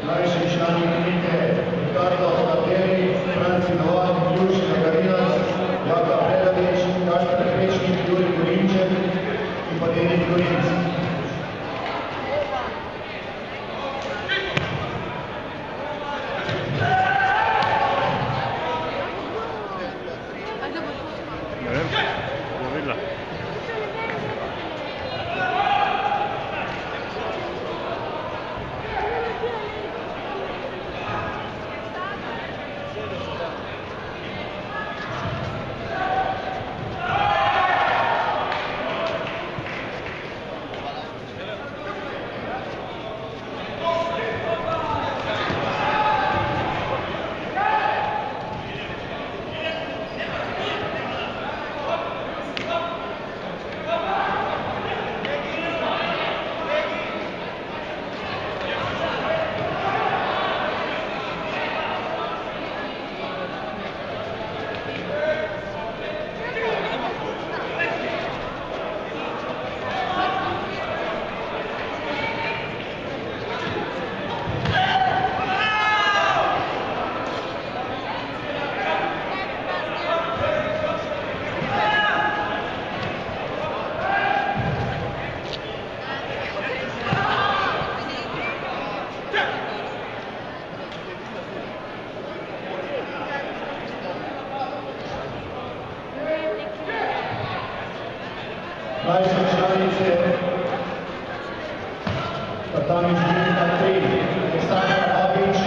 Mlajši člani ekipe Ricardo Stateri, Franci Novak, Juš Nagarinac, Jaka Predavić, Gašper Krečnik, Juri Kurinček in pa Denis Kurinc. Mlajše članice tatami številka 3, Aleksandra Babič,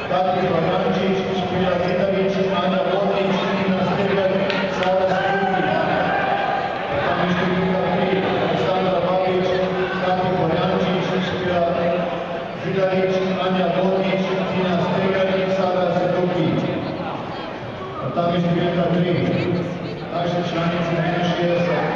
Katri Bagančič, Špila Zidavič, Anja Vodnič, Tina Stegar, Sara Sruki. Tatami številka 3, Aleksandra Babič, Katri Bagančič, Špila Zidavič, Anja Vodnič, Tina Stegar, Sara Sruki. Tatami številka 3, mlajše članice 61.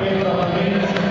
Petra Paninc,